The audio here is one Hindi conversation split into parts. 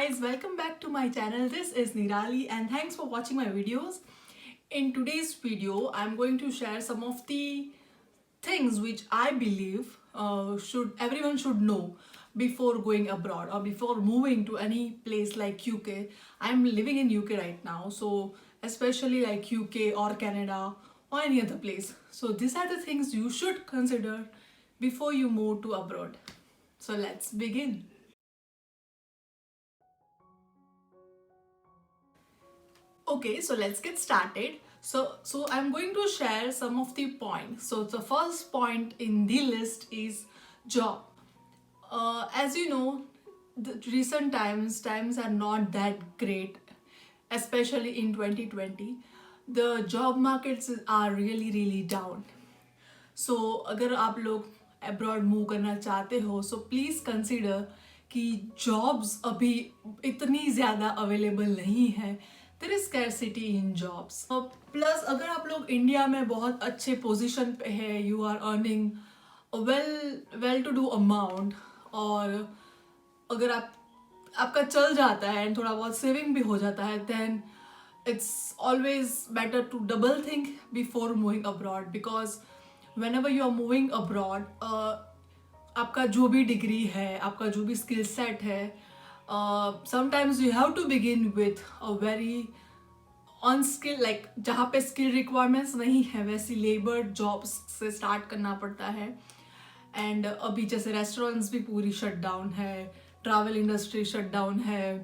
guys, welcome back to my channel. This is Nirali and thanks for watching my videos. In today's video, I'm going to share some of the things which I believe should everyone should know before going abroad or before moving to any place like UK. I'm living in UK right now, so especially like UK or Canada or any other place. So these are the things you should consider before you move to abroad. So let's begin. Okay, so let's get started. So I'm going to share some of the points. So the first point in the list is job. As you know, the recent times are not that great, especially in 2020. The job markets are really down. सो अगर आप लोग अब्रॉड मूव करना चाहते हो सो प्लीज़ कंसिडर कि जॉब्स अभी इतनी ज़्यादा अवेलेबल नहीं है. There is scarcity in jobs. Plus अगर आप लोग इंडिया में बहुत अच्छे पोजीशन पे है, you are earning well to do amount, और अगर आपका चल जाता है एंड थोड़ा बहुत सेविंग भी हो जाता है, then it's always better to double think before moving abroad, because whenever you are moving abroad, आपका जो भी डिग्री है, आपका जो भी स्किल सेट है, sometimes you have to begin with a very on skill, like जहाँ पे स्किल रिक्वायरमेंट्स नहीं है वैसी लेबर जॉब्स से स्टार्ट करना पड़ता है. एंड अभी जैसे रेस्टोरेंट्स भी पूरी शट डाउन है, ट्रैवल इंडस्ट्री शट डाउन है.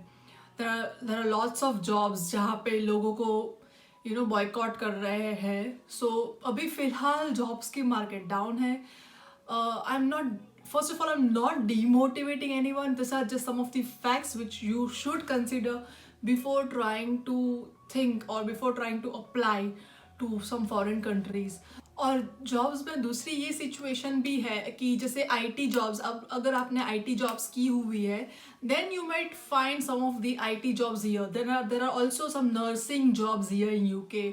There are lots of jobs जहाँ पे लोगों को बॉयकॉट कर रहे हैं. सो अभी फिलहाल जॉब्स की मार्केट डाउन है. I am not First of all, I'm not demotivating anyone. These are just some of the facts which you should consider before trying to think or before trying to apply to some foreign countries. और जॉब्स में दूसरी ये सिचुएशन भी है कि जैसे आईटी जॉब्स, अब अगर आपने आईटी जॉब्स की हुई है, then you might find some of the IT jobs here. There are also some nursing jobs here in UK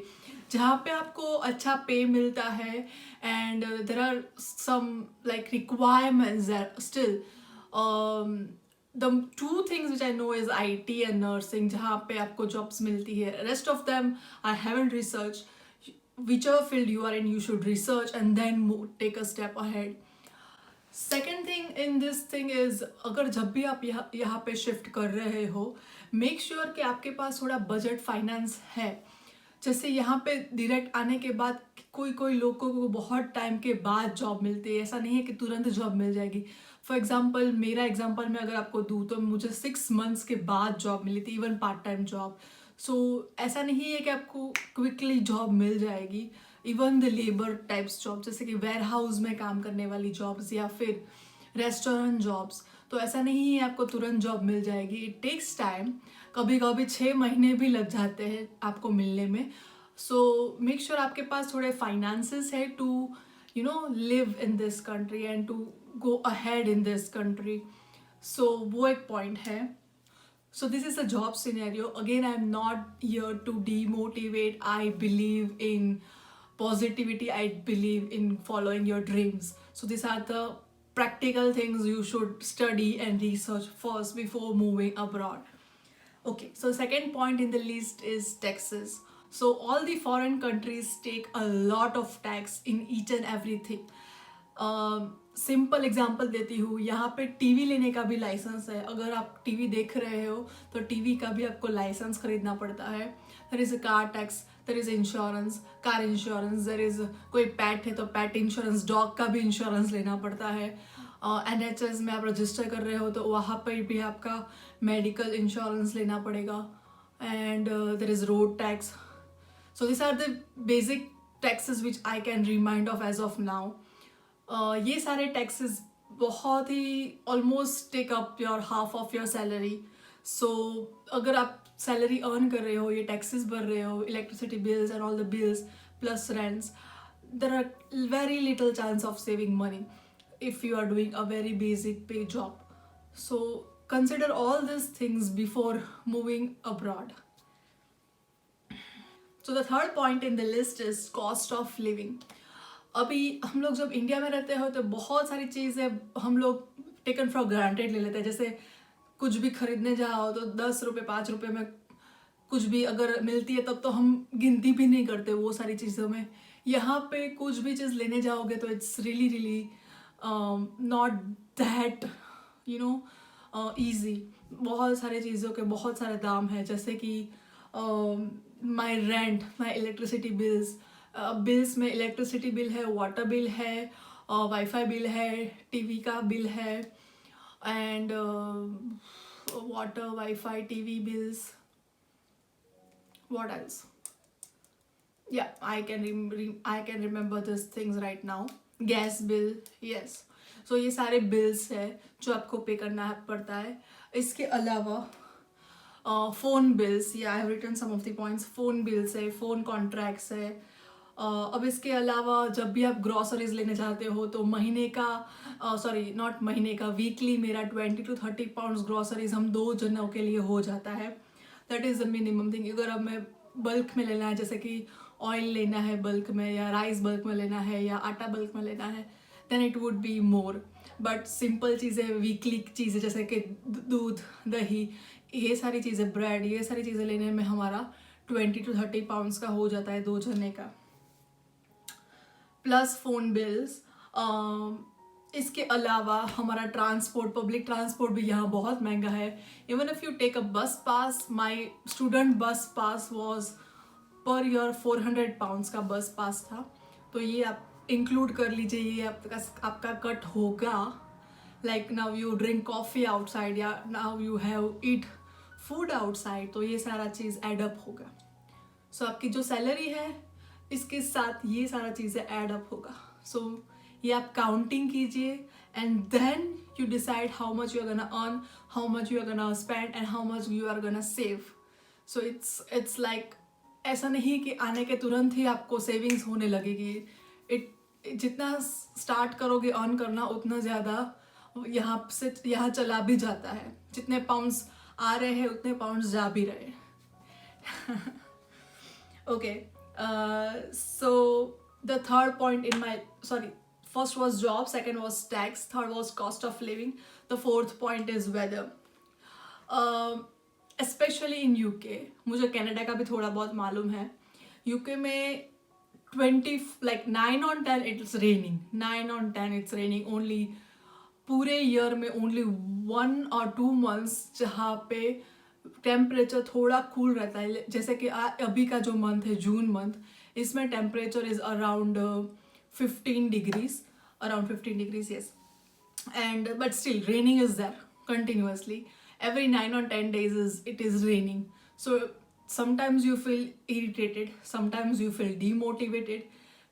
जहाँ पे आपको अच्छा पे मिलता है, and there are some like requirements that still. The two things which I know is IT and nursing, जहाँ पे आपको जॉब्स मिलती है. Rest of them I haven't research. whichever field you are in, you should research and then take a step ahead. Second thing in this thing is, अगर जब भी आप यहाँ पे शिफ्ट कर रहे हो, मेक श्योर कि आपके पास थोड़ा बजट फाइनेंस है. जैसे यहाँ पे डायरेक्ट आने के बाद कोई लोगों को बहुत टाइम के बाद जॉब मिलती है. ऐसा नहीं है कि तुरंत जॉब मिल जाएगी. फॉर एग्जाम्पल, मेरा एग्जाम्पल मैं अगर आपको दूँ तो मुझे 6 months के बाद जॉब मिली थी, इवन पार्ट टाइम जॉब. सो ऐसा नहीं है कि आपको क्विकली जॉब मिल जाएगी. Even the labour types job, जैसे कि वेयर हाउस में काम करने वाली जॉब्स या फिर रेस्टोरेंट जॉब्स, तो ऐसा नहीं है आपको तुरंत जॉब मिल जाएगी. It takes time. कभी कभी 6 महीने भी लग जाते हैं आपको मिलने में. सो मेक श्योर आपके पास थोड़े फाइनेंसेस है to live in this country and to go ahead in this country. So वो एक पॉइंट है. So this is a job scenario. Again, I'm not here to demotivate. I believe in positivity. I believe in following your dreams. So these are the practical things you should study and research first before moving abroad. Okay, so second point in the list is taxes. So all the foreign countries take a lot of tax in each and everything. Simple example देती हूँ, यहाँ पे टीवी लेने का भी लाइसेंस है. अगर आप टीवी देख रहे हो तो टीवी का भी आपको लाइसेंस खरीदना पड़ता है. There is a car tax, there is insurance, car insurance, there is कोई पैट है तो पैट इंश्योरेंस, डॉग का भी इंश्योरेंस लेना पड़ता है. NHS में आप रजिस्टर कर रहे हो तो वहाँ पर भी आपका मेडिकल इंश्योरेंस लेना पड़ेगा. And there is road tax. So this are the basic taxes which I can remind of as of now. ये सारे टैक्सेस बहुत ही almost take up your half of your salary. So अगर आप सैलरी अर्न कर रहे हो, ये टैक्सेस भर रहे हो, electricity bills and all the bills plus rents, there are very little chance of saving money if you are doing a very basic pay job. So consider all this things before moving abroad. So the third point in the list is cost of living. अभी हम लोग जब इंडिया में रहते हो तो बहुत सारी चीज़ें हम लोग टेकन फॉर ग्रांटेड ले लेते हैं. जैसे कुछ भी खरीदने जाओ तो 10 रुपये 5 रुपये में कुछ भी अगर मिलती है तब तो हम गिनती भी नहीं करते वो सारी चीज़ों में। यहाँ पे कुछ भी चीज़ लेने जाओगे तो it's really really not that you know easy. बहुत सारी चीज़ों के बहुत सारे दाम है, जैसे कि my rent, my electricity bills में इलेक्ट्रिसिटी बिल है, वाटर बिल है, वाईफाई बिल है, टीवी का बिल है, and water wifi TV bills, what else? Yeah, I can remember these things right now. Gas bill, yes. So ये सारे bills है जो आपको पे करना पड़ता है। इसके अलावा phone bills, yeah, I have written some of the points. phone bills है, phone contracts है। अब इसके अलावा जब भी आप ग्रॉसरीज लेने जाते हो तो महीने का सॉरी नॉट महीने का, वीकली मेरा 20 to 30 पाउंड्स ग्रॉसरीज हम 2 जनों के लिए हो जाता है। That is the minimum thing. अगर अब मैं बल्क में लेना है, जैसे कि ऑयल लेना है बल्क में, या राइस बल्क में लेना है, या आटा बल्क में लेना है, then it would be more. But simple चीज़ें, वीकली चीज़ें जैसे कि दूध, दही, ये सारी चीज़ें, ब्रेड, ये सारी चीज़ें लेने में हमारा 20 to 30 पाउंड्स का हो जाता है 2 जने का। Plus phone bills. इसके अलावा हमारा ट्रांसपोर्ट, पब्लिक ट्रांसपोर्ट भी यहाँ बहुत महंगा है। Even if you take a bus pass, my student bus pass was per year 400 pounds का बस पास था। तो ये आप इंक्लूड कर लीजिए, ये आपका कट होगा। Like now you drink coffee outside, या now you have eat food outside, तो ये सारा चीज़ एडअप होगा। सो आपकी जो सैलरी है इसके साथ ये सारा चीज़ें एड अप होगा। सो ये आप काउंटिंग कीजिए, and then you decide how much you are gonna earn, how much you are gonna spend, and how much you are gonna save. So it's like ऐसा नहीं कि आने के तुरंत ही आपको सेविंग्स होने लगेगी। जितना स्टार्ट करोगे अर्न करना, उतना ज़्यादा यहाँ से यहाँ चला भी जाता है। जितने पाउंड्स आ रहे हैं उतने पाउंड्स जा भी रहे। Okay, so the third point in my, sorry, first was job, second was tax, third was cost of living, the fourth point is weather. Especially in UK, मुझे कनाडा का भी थोड़ा बहुत मालूम है। UK में 9 on 10 it's raining, 9 on 10 it's raining only। पूरे ईयर में ओनली 1 or 2 months जहाँ पे टेम्परेचर थोड़ा कूल रहता है, जैसे कि अभी का जो मंथ है जून मंथ, इसमें temperature is around 15 degrees, around 15 degrees, yes. And but still raining is there continuously, every 9 or 10 days it is raining. So sometimes you feel irritated, sometimes you feel demotivated.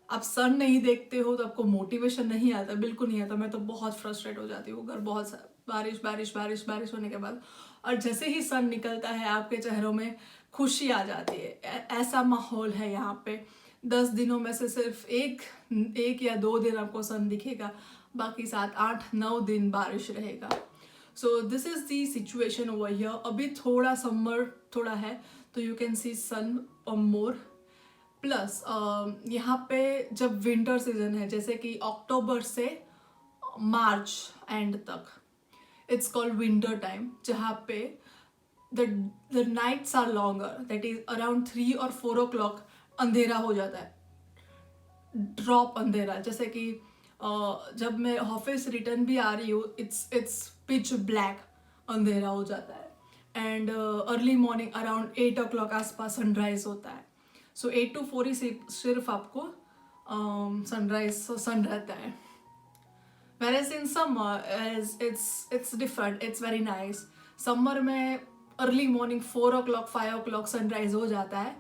आप सन नहीं देखते हो तो आपको मोटिवेशन नहीं आता, बिल्कुल नहीं आता। मैं तो बहुत फ्रस्ट्रेट हो जाती हूँ अगर बहुत बारिश बारिश बारिश बारिश होने के बाद, और जैसे ही सन निकलता है आपके चेहरों में खुशी आ जाती है। ऐसा माहौल है यहाँ पे। 10 दिनों में से सिर्फ एक या 2 दिन आपको सन दिखेगा, बाकी 7 8 9 दिन बारिश रहेगा। So this is the situation over here. अभी थोड़ा समर थोड़ा है तो you can see sun more. Plus यहाँ पे जब विंटर सीजन है, जैसे कि अक्टूबर से मार्च एंड तक, इट्स कॉल्ड विंटर टाइम, जहाँ पे the nights are longer, that is around 3 or 4 o'clock अंधेरा हो जाता है, ड्रॉप अंधेरा। जैसे कि जब मैं ऑफिस रिटर्न भी आ रही हूँ, इट्स पिच ब्लैक, अंधेरा हो जाता है। And early morning around 8 o'clock आसपास सनराइज होता है। सो 8 to 4 ही सिर्फ आपको सनराइज सन रहता है। Whereas in summer, as it's different, it's very nice. Summer में early morning 4 o'clock 5 o'clock sunrise हो जाता है,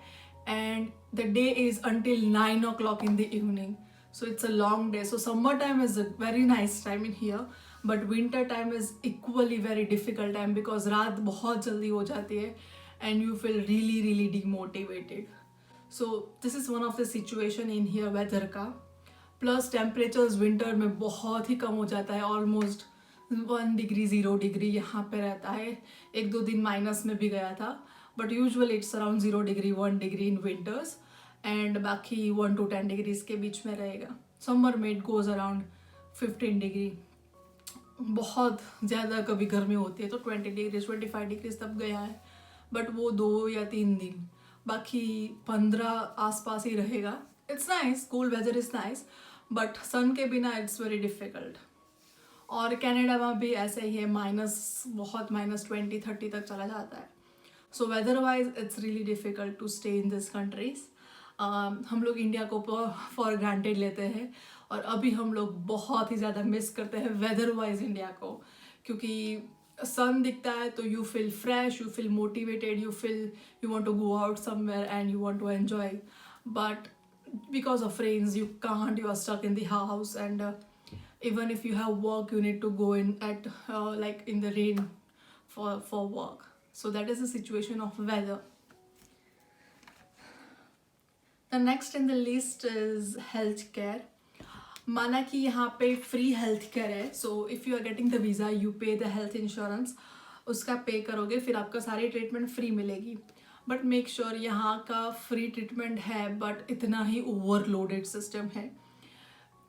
and the day is until 9 o'clock in the evening. So it's a long day. So summer time is a very nice time in here, but winter time is equally very difficult time because रात बहुत जल्दी हो जाती है and you feel really really demotivated. So this is one of the situation in here weather का। प्लस टेम्परेचर्स विंटर में बहुत ही कम हो जाता है, ऑलमोस्ट 1 degree 0 degree यहाँ पे रहता है। 1-2 दिन माइनस में भी गया था, but usually it's around 0 degree 1 degree in winters, and बाकी 1 to 10 degrees के बीच में रहेगा। समर में इट गोज अराउंड 15 degree। बहुत ज़्यादा कभी गर्मी होती है तो 20 डिग्रीज 25 डिग्रीज तक गया है, बट वो 2 या 3 दिन, बाकी 15 आसपास ही रहेगा. It's nice, cool weather is nice, but sun के बिना इट्स वेरी डिफ़िकल्ट. और कनाडा में भी ऐसा ही है, माइनस बहुत -20 30 तक चला जाता है. So weather wise it's really difficult to stay in this countries. हम लोग इंडिया को फॉर ग्रांटेड लेते हैं, और अभी हम लोग बहुत ही ज़्यादा मिस करते हैं वेदर वाइज इंडिया को, क्योंकि सन दिखता है तो you feel fresh, you feel motivated, you feel you want to go out somewhere and you want to enjoy. But because of rains you can't, you are stuck in the house, and even if you have work you need to go in at like in the rain for work. So that is the situation of weather. The next in the list is healthcare. माना कि यहाँ पे फ्री हेल्थ केयर है, so if you are getting the visa you pay the health insurance, उसका पे करोगे फिर आपका सारी ट्रीटमेंट फ्री मिलेगी. बट मेक श्योर यहाँ का फ्री ट्रीटमेंट है, बट इतना ही ओवरलोडेड सिस्टम है.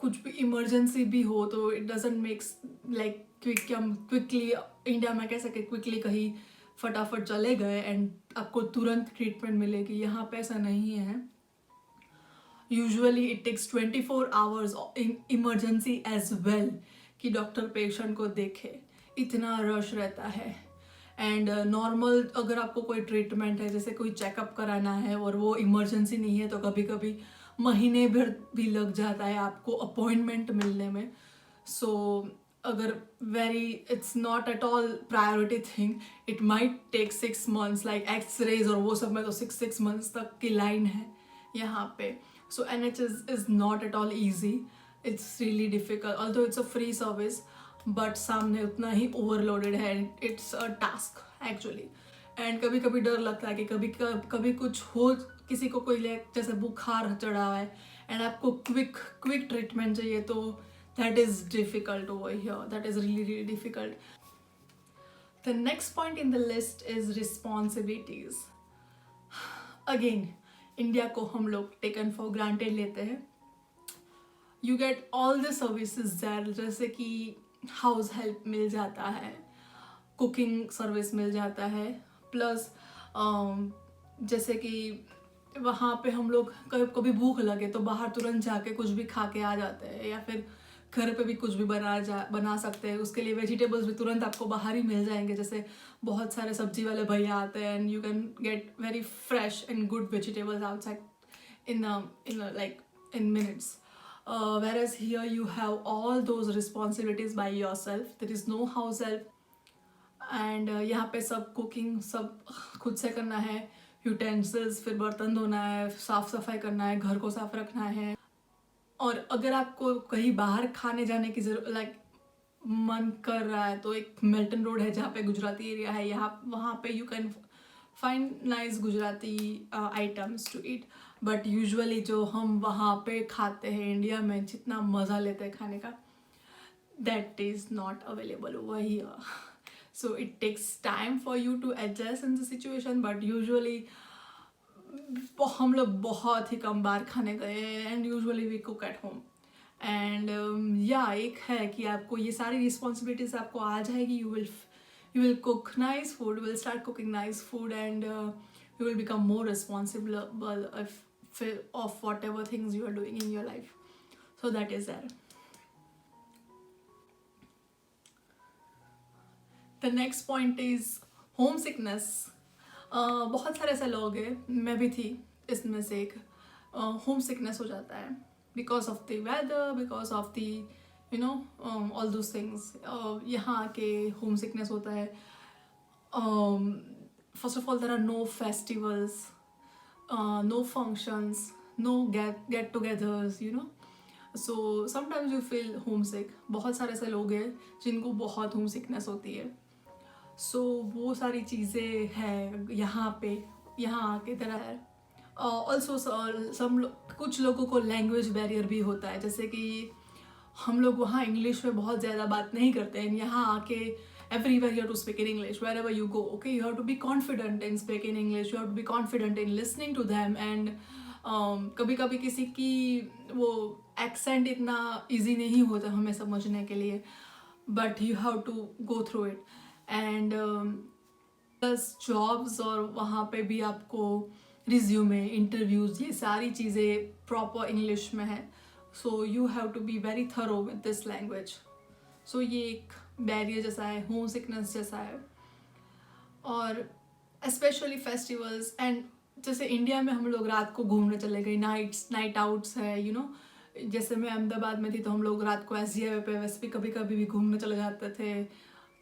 कुछ भी इमरजेंसी भी हो तो it doesn't makes like quickly India में कैसे कि क्विकली कहीं फटाफट चले गए एंड आपको तुरंत ट्रीटमेंट मिलेगी. यहाँ पे ऐसा नहीं है. Usually it takes 24 hours in emergency as well कि डॉक्टर पेशेंट को देखे, इतना रश रहता है. एंड नॉर्मल अगर आपको कोई ट्रीटमेंट है, जैसे कोई चेकअप कराना है और वो इमरजेंसी नहीं है, तो कभी कभी महीने भर भी लग जाता है आपको अपॉइंटमेंट मिलने में. सो अगर very it's not at all priority thing, it might take 6 months like x rays और वो सब में तो 6 months तक की लाइन है यहाँ पे. So NHS is not at all easy. It's really difficult. Although it's a free service, but सामने उतना ही overloaded है. It's a task actually. And कभी कभी डर लगता है कि कभी कुछ हो, किसी को कोई जैसे बुखार चढ़ा हुआ है and आपको quick treatment चाहिए, तो that is difficult over here. That is really difficult. The next point in the list is responsibilities. Again, India को हम लोग टेकन फॉर ग्रांटेड लेते हैं. You get all the services there, जैसे कि हाउस हेल्प मिल जाता है, कुकिंग सर्विस मिल जाता है, प्लस जैसे कि वहाँ पे हम लोग कभी भूख लगे तो बाहर तुरंत जाके कुछ भी खा के आ जाते हैं, या फिर घर पे भी कुछ भी बना सकते हैं. उसके लिए वेजिटेबल्स भी तुरंत आपको बाहर ही मिल जाएंगे. जैसे बहुत सारे सब्जी वाले भैया आते हैं and you can get very fresh and good vegetables outside in minutes. Whereas here you have all those responsibilities by yourself. There is no house help. And यहाँ पे सब कुकिंग सब खुद से करना है. यूटेंसिल्स, फिर बर्तन धोना है, साफ सफाई करना है, घर को साफ रखना है. और अगर आपको कहीं बाहर खाने जाने की जरूरत मन कर रहा है, तो एक मेल्टन रोड है जहाँ पे गुजराती एरिया है, यहाँ वहाँ पे you can find nice Gujarati items to eat. But usually जो हम वहाँ पे खाते हैं इंडिया में, जितना मज़ा लेते हैं खाने का, that is not available over here. So it takes time for you to adjust in the situation. But usually हम लोग बहुत ही कम बार खाने गए हैं and usually we cook at home. And या एक है कि आपको ये सारी रिस्पॉन्सिबिलिटीज आपको आ जाएगी. you will cook nice food, will start cooking nice food, and you will become more responsible of whatever things you are doing in your life. So that is there. The next point is homesickness. बहुत सारे ऐसे लोग हैं, मैं भी थी इसमें से एक. होम सिकनेस हो जाता है because of the weather, because of the all those things. यहाँ के होम सिकनेस होता है. First of all, there are no festivals, no functions, no get-togethers, So sometimes you feel homesick. बहुत सारे ऐसे लोग हैं जिनको बहुत होम सिकनेस होती है. सो वो सारी चीज़ें हैं यहाँ आके तरह है. ऑल्सो कुछ लोगों को लैंग्वेज बैरियर भी होता है, जैसे कि हम लोग वहाँ इंग्लिश में बहुत ज़्यादा बात नहीं करते हैं. यहाँ आके everywhere you have to speak in English wherever you go. Okay, you have to be confident in speaking English, you have to be confident in listening to them. And कभी कभी किसी की वो एक्सेंट इतना ईजी नहीं होता हमें समझने के लिए. but you have to go through it. And plus jobs और वहाँ पे भी आपको रिज्यूमे, इंटरव्यूज, ये सारी चीज़ें प्रॉपर इंग्लिश में है. So you have to be very thorough with this language. So ये एक बैरियर जैसा है, होम सिकनेस जैसा है. और स्पेशली फेस्टिवल्स एंड जैसे इंडिया में हम लोग रात को घूमने चले गए, नाइट आउट्स है, यू नो. जैसे मैं अहमदाबाद में थी तो हम लोग रात को एस पे वैसे भी कभी कभी भी घूमने चले जाते थे,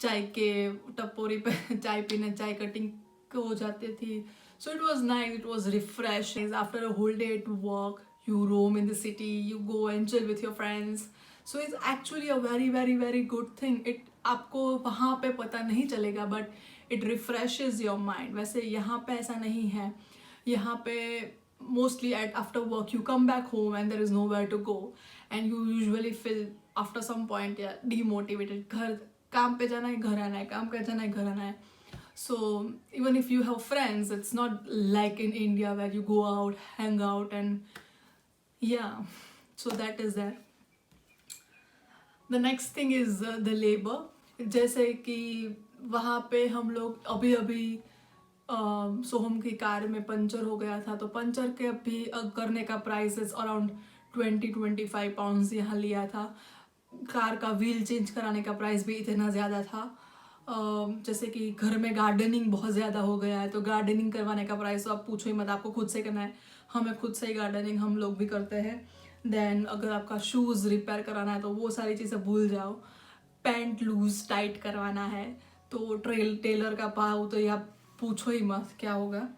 चाय के टपोरी पे चाय पीने, चाय कटिंग हो जाती थी. So it was nice, it was refreshing after a whole day at work. You roam in the city, you go and chill with your friends. So it's actually a very very very good thing. It आपको वहाँ पे पता नहीं चलेगा but it refreshes your mind. वैसे यहाँ पे ऐसा नहीं है. यहाँ पे mostly after work you come back home and there is nowhere to go and you usually feel after some point demotivated. घर काम पे जाना है, घर आना है, काम पे जाना है, घर आना है. So even if you have friends, it's not like in India where you go out, hang out and yeah, so that is there. The next thing is the labor. जैसे कि वहाँ पे हम लोग अभी सोहम की कार में पंचर हो गया था, तो पंचर के अभी करने का प्राइस इज अराउंड 20-25 पाउंड्स यहाँ लिया था. कार का व्हील चेंज कराने का प्राइस भी इतना ज़्यादा था. जैसे कि घर में गार्डनिंग बहुत ज़्यादा हो गया है, तो गार्डनिंग करवाने का प्राइस तो आप पूछो ही मत, आपको खुद से करना है. हमें खुद से ही गार्डनिंग हम लोग भी करते हैं. देन अगर आपका शूज़ रिपेयर कराना है तो वो सारी चीज़ें भूल जाओ. पैंट लूज टाइट करवाना है तो टेलर का पाओ तो या पूछो ही मत क्या होगा.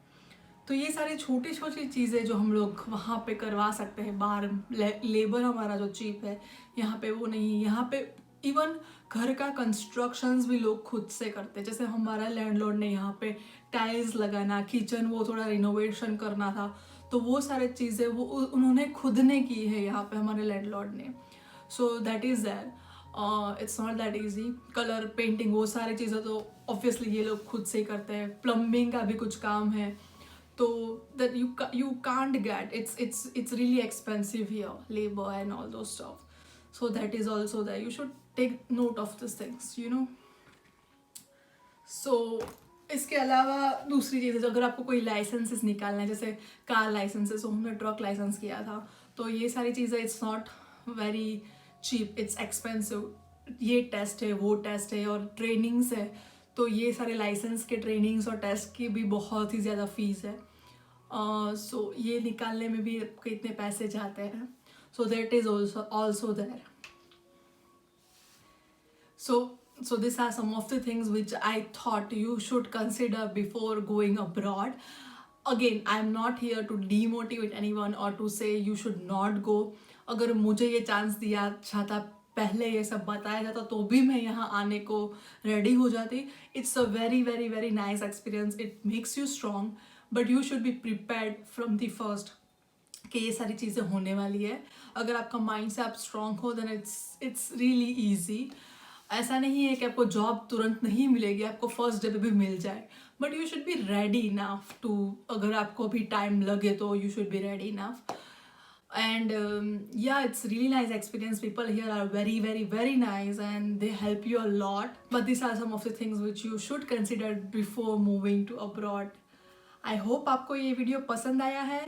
तो ये सारी छोटी छोटी चीज़ें जो हम लोग वहाँ पे करवा सकते हैं बाहर. लेबर हमारा जो चीप है, यहाँ पे वो नहीं. यहाँ पे इवन घर का कंस्ट्रक्शंस भी लोग खुद से करते हैं. जैसे हमारा लैंडलॉर्ड ने यहाँ पे टाइल्स लगाना, किचन वो थोड़ा रिनोवेशन करना था, तो वो सारी चीज़ें वो उन्होंने खुद ने की है यहाँ पे हमारे लैंडलॉर्ड ने. So that is that. It's not that easy. Colour painting वो सारी चीज़ें तो ऑब्वियसली ये लोग खुद से ही करते हैं. प्लम्बिंग का भी कुछ काम है, तो that you can't get, it's really expensive here, labor and all those stuff. So that is also there. You should take note of these things, you know. So इसके अलावा दूसरी चीज़ें, अगर आपको कोई लाइसेंसेस निकालना है, जैसे कार लाइसेंसेस, तो हमने ट्रक लाइसेंस किया था, तो ये सारी चीज़ें it's not very cheap, it's expensive. ये टेस्ट है, वो टेस्ट है और ट्रेनिंग्स है, तो ये सारे लाइसेंस के ट्रेनिंग्स और टेस्ट की भी बहुत ही ज़्यादा फीस है. सो ये निकालने में भी आपके इतने पैसे जाते हैं. So that is also there. So these are some of the things which I thought you should consider before going abroad. Again, I'm not here to demotivate anyone or to say you should not go. अगर मुझे ये चांस दिया जाता, पहले ये सब बताया जाता, तो भी मैं यहाँ आने को रेडी हो जाती. It's a very very very nice experience. It makes you strong, but you should be prepared from the first कि ये सारी चीज़ें होने वाली है. अगर आपका माइंड से आप स्ट्रॉन्ग हो देन इट्स रियली ईजी. ऐसा नहीं है कि आपको जॉब तुरंत नहीं मिलेगी, आपको फर्स्ट डे पे भी मिल जाए, but you should be ready enough to. अगर आपको भी टाइम लगे तो you should be ready enough. And yeah, it's really nice experience. People here are very very very nice and they help you a lot. But these are some of the things which you should consider before moving to abroad. I hope आपको ये वीडियो पसंद आया है.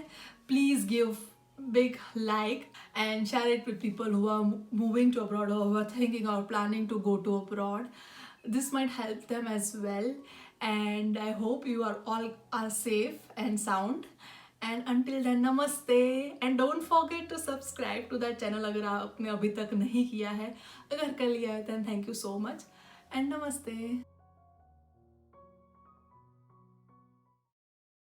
Please give big like and share it with people who are moving to abroad or who are thinking or planning to go to abroad. This might help them as well. And I hope you are all are safe and sound. And until then, namaste. And don't forget to subscribe to that channel अगर आपने अभी तक नहीं किया है. अगर कर लिया है then thank you so much and namaste.